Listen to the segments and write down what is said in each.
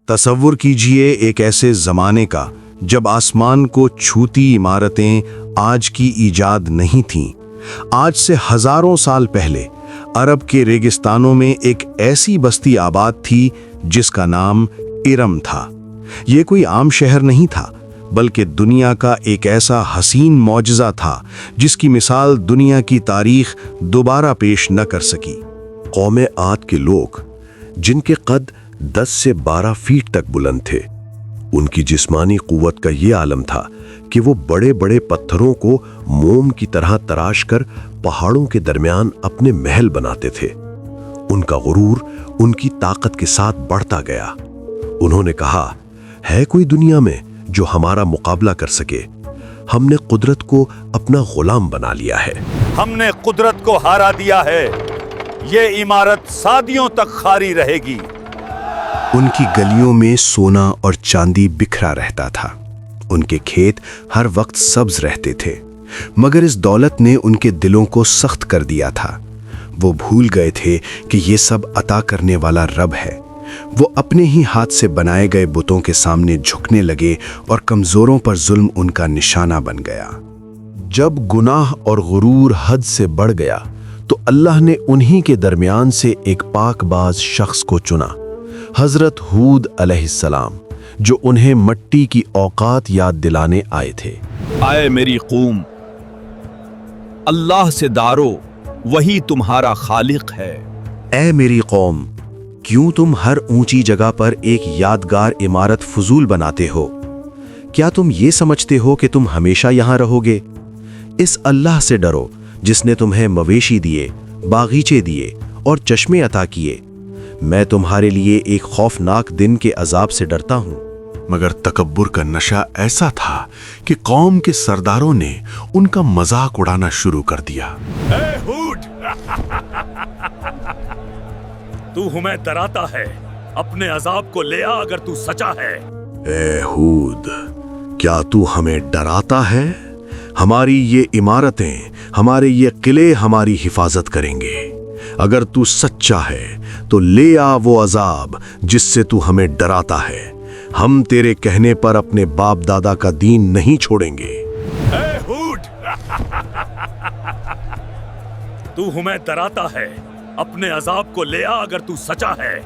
تصور کیجئے ایک ایسے زمانے کا جب آسمان کو چھوتی عمارتیں آج کی ایجاد نہیں تھیں۔ آج سے ہزاروں سال پہلے عرب کے ریگستانوں میں ایک ایسی بستی آباد تھی جس کا نام ارم تھا۔ یہ کوئی عام شہر نہیں تھا، بلکہ دنیا کا ایک ایسا حسین معجزہ تھا جس کی مثال دنیا کی تاریخ دوبارہ پیش نہ کر سکی۔ قوم عاد کے لوگ، جن کے قد 10 سے 12 فیٹ تک بلند تھے، ان کی جسمانی قوت کا یہ عالم تھا کہ وہ بڑے بڑے پتھروں کو موم کی طرح تراش کر پہاڑوں کے درمیان اپنے محل بناتے تھے۔ ان کا غرور ان کی طاقت کے ساتھ بڑھتا گیا۔ انہوں نے کہا، ہے کوئی دنیا میں جو ہمارا مقابلہ کر سکے؟ ہم نے قدرت کو اپنا غلام بنا لیا ہے۔ ہم نے قدرت کو ہارا دیا ہے۔ یہ عمارت صادیوں تک خالی رہے گی۔ ان کی گلیوں میں سونا اور چاندی بکھرا رہتا تھا۔ ان کے کھیت ہر وقت سبز رہتے تھے، مگر اس دولت نے ان کے دلوں کو سخت کر دیا تھا۔ وہ بھول گئے تھے کہ یہ سب عطا کرنے والا رب ہے۔ وہ اپنے ہی ہاتھ سے بنائے گئے بتوں کے سامنے جھکنے لگے اور کمزوروں پر ظلم ان کا نشانہ بن گیا۔ جب گناہ اور غرور حد سے بڑھ گیا تو اللہ نے انہی کے درمیان سے ایک پاک باز شخص کو چنا، حضرت ہود علیہ السلام، جو انہیں مٹی کی اوقات یاد دلانے آئے تھے۔ اے میری قوم، اللہ سے ڈارو، وہی تمہارا خالق ہے۔ اے میری قوم، کیوں تم ہر اونچی جگہ پر ایک یادگار عمارت فضول بناتے ہو؟ کیا تم یہ سمجھتے ہو کہ تم ہمیشہ یہاں رہو گے؟ اس اللہ سے ڈرو جس نے تمہیں مویشی دیے، باغیچے دیے اور چشمے عطا کیے۔ میں تمہارے لیے ایک خوفناک دن کے عذاب سے ڈرتا ہوں۔ مگر تکبر کا نشہ ایسا تھا کہ قوم کے سرداروں نے ان کا مذاق اڑانا شروع کر دیا۔ اے ہود، تو ہمیں ڈراتا ہے، اپنے عذاب کو لے آ اگر تو سچا ہے۔ اے ہود، کیا تو ہمیں ڈراتا ہے؟ ہماری یہ عمارتیں، ہمارے یہ قلعے ہماری حفاظت کریں گے۔ اگر تو سچا ہے تو لے آ وہ عذاب جس سے تو ہمیں ڈراتا ہے۔ ہم تیرے کہنے پر اپنے باپ دادا کا دین نہیں چھوڑیں گے۔ اے ہود، تو ہمیں ڈراتا ہے، اپنے عذاب کو لے آ اگر تو سچا ہے۔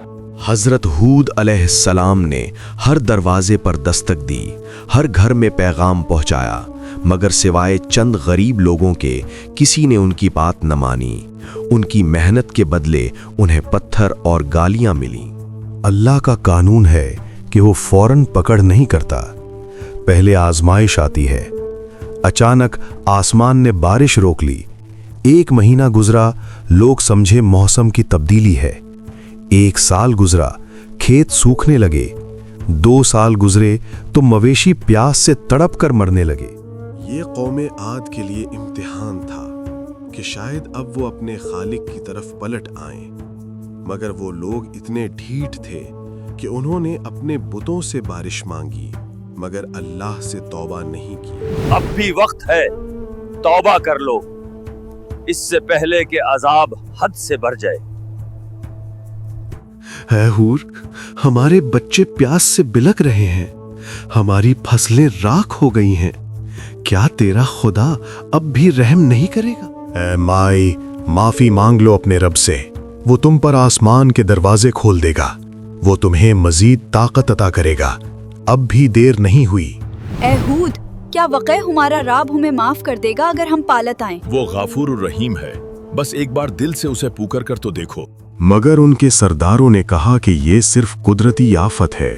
حضرت ہود علیہ السلام نے ہر دروازے پر دستک دی، ہر گھر میں پیغام پہنچایا، مگر سوائے چند غریب لوگوں کے کسی نے ان کی بات نہ مانی۔ ان کی محنت کے بدلے انہیں پتھر اور گالیاں ملیں۔ اللہ کا قانون ہے کہ وہ فوراً پکڑ نہیں کرتا، پہلے آزمائش آتی ہے۔ اچانک آسمان نے بارش روک لی۔ 1 مہینہ گزرا، لوگ سمجھے موسم کی تبدیلی ہے۔ 1 سال گزرا، کھیت سوکھنے لگے۔ 2 سال گزرے تو مویشی پیاس سے تڑپ کر مرنے لگے۔ یہ قوم عاد کے لیے امتحان تھا کہ شاید اب وہ اپنے خالق کی طرف پلٹ آئیں، مگر وہ لوگ اتنے ڈھیٹ تھے کہ انہوں نے اپنے بتوں سے بارش مانگی، مگر اللہ سے توبہ نہیں کی۔ اب بھی وقت ہے، توبہ کر لو، اس سے پہلے کہ عذاب حد سے بڑھ جائے۔ اے ہور، ہمارے بچے پیاس سے بلک رہے ہیں، ہماری فصلیں راکھ ہو گئی ہیں۔ کیا تیرا خدا اب بھی رحم نہیں کرے گا؟ اے مائی، معافی مانگ لو اپنے رب سے، وہ تم پر آسمان کے دروازے کھول دے گا، وہ تمہیں مزید طاقت عطا کرے گا۔ اب بھی دیر نہیں ہوئی۔ اے ہود، کیا واقعی ہمارا رب ہمیں معاف کر دے گا اگر ہم پالت آئیں؟ وہ غفور الرحیم ہے، بس ایک بار دل سے اسے پکار کر تو دیکھو۔ مگر ان کے سرداروں نے کہا کہ یہ صرف قدرتی آفت ہے،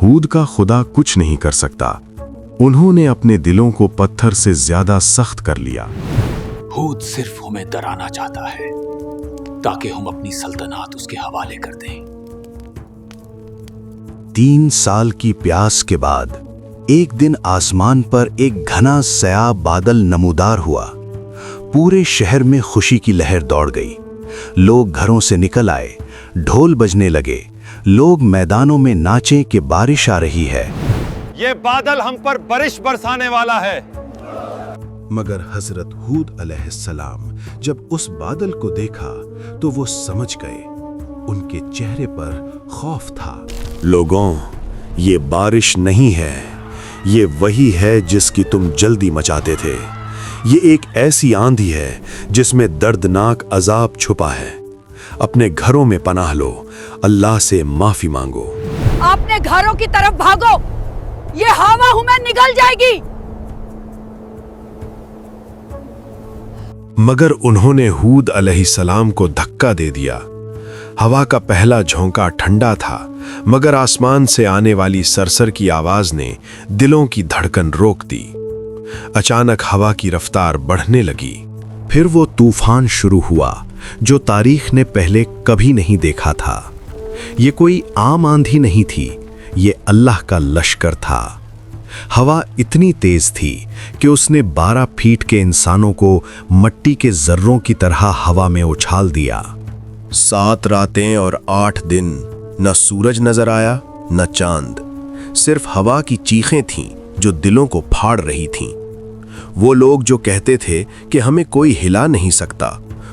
ہود کا خدا کچھ نہیں کر سکتا۔ انہوں نے اپنے دلوں کو پتھر سے زیادہ سخت کر لیا۔ ہود صرف ہمیں ڈرانا چاہتا ہے تاکہ ہم اپنی سلطنت اس کے حوالے کر دیں۔ 3 سال کی پیاس کے بعد ایک دن آسمان پر ایک گھنا سیاہ بادل نمودار ہوا۔ پورے شہر میں خوشی کی لہر دوڑ گئی۔ لوگ گھروں سے نکل آئے، ڈھول بجنے لگے، لوگ میدانوں میں ناچے کہ بارش آ رہی ہے۔ یہ بادل ہم پر بارش برسانے والا ہے۔ مگر حضرت ہود علیہ السلام جب اس بادل کو دیکھا تو وہ سمجھ گئے، ان کے چہرے پر خوف تھا۔ لوگوں، یہ بارش نہیں ہے، یہ وہی ہے جس کی تم جلدی مچاتے تھے۔ یہ ایک ایسی آندھی ہے جس میں دردناک عذاب چھپا ہے۔ اپنے گھروں میں پناہ لو، اللہ سے معافی مانگو۔ اپنے گھروں کی طرف بھاگو، یہ ہوا ہمیں نگل جائے گی۔ مگر انہوں نے ہود علیہ السلام کو دھکا دے دیا۔ ہوا کا پہلا جھونکا ٹھنڈا تھا، مگر آسمان سے آنے والی سرسر کی آواز نے دلوں کی دھڑکن روک دی۔ اچانک ہوا کی رفتار بڑھنے لگی۔ پھر وہ طوفان شروع ہوا جو تاریخ نے پہلے کبھی نہیں دیکھا تھا۔ یہ کوئی عام آندھی نہیں تھی، یہ اللہ کا لشکر تھا۔ ہوا اتنی تیز تھی کہ اس نے 12 فیٹ کے انسانوں کو مٹی کے ذروں کی طرح ہوا میں اچھال دیا۔ 7 راتیں اور 8 دن نہ سورج نظر آیا نہ چاند، صرف ہوا کی چیخیں تھیں جو دلوں کو پھاڑ رہی تھیں۔ وہ لوگ جو کہتے تھے کہ ہمیں کوئی ہلا نہیں سکتا،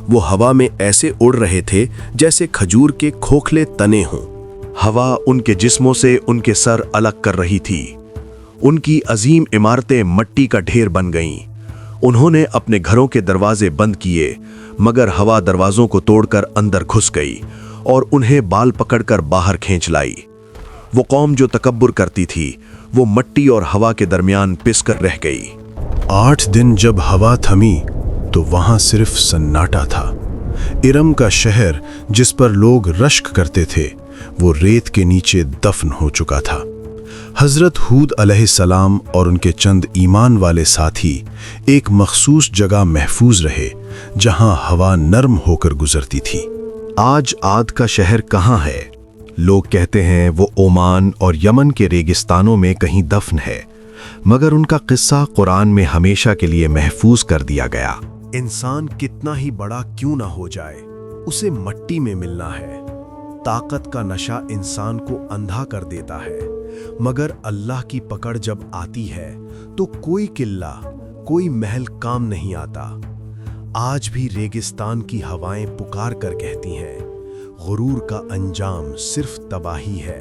وہ ہوا میں ایسے اڑ رہے تھے جیسے کھجور کے کھوکھلے تنے ہوں۔ ہوا ان کے جسموں سے ان کے سر الگ کر رہی تھی۔ ان کی عظیم عمارتیں مٹی کا ڈھیر بن گئیں۔ انہوں نے اپنے گھروں کے دروازے بند کیے، مگر ہوا دروازوں کو توڑ کر اندر گھس گئی اور انہیں بال پکڑ کر باہر کھینچ لائی۔ وہ قوم جو تکبر کرتی تھی، وہ مٹی اور ہوا کے درمیان پس کر رہ گئی۔ 8 دن جب ہوا تھمی تو وہاں صرف سناٹا تھا۔ ارم کا شہر جس پر لوگ رشک کرتے تھے، وہ ریت کے نیچے دفن ہو چکا تھا۔ حضرت ہود علیہ السلام اور ان کے چند ایمان والے ساتھی ایک مخصوص جگہ محفوظ رہے جہاں ہوا نرم ہو کر گزرتی تھی۔ آج عاد کا شہر کہاں ہے؟ لوگ کہتے ہیں وہ عمان اور یمن کے ریگستانوں میں کہیں دفن ہے، مگر ان کا قصہ قرآن میں ہمیشہ کے لیے محفوظ کر دیا گیا۔ انسان کتنا ہی بڑا کیوں نہ ہو جائے، اسے مٹی میں ملنا ہے۔ طاقت کا نشہ انسان کو اندھا کر دیتا ہے، مگر اللہ کی پکڑ جب آتی ہے تو کوئی قلعہ، کوئی محل کام نہیں آتا۔ آج بھی ریگستان کی ہوائیں پکار کر کہتی ہیں، غرور کا انجام صرف تباہی ہے۔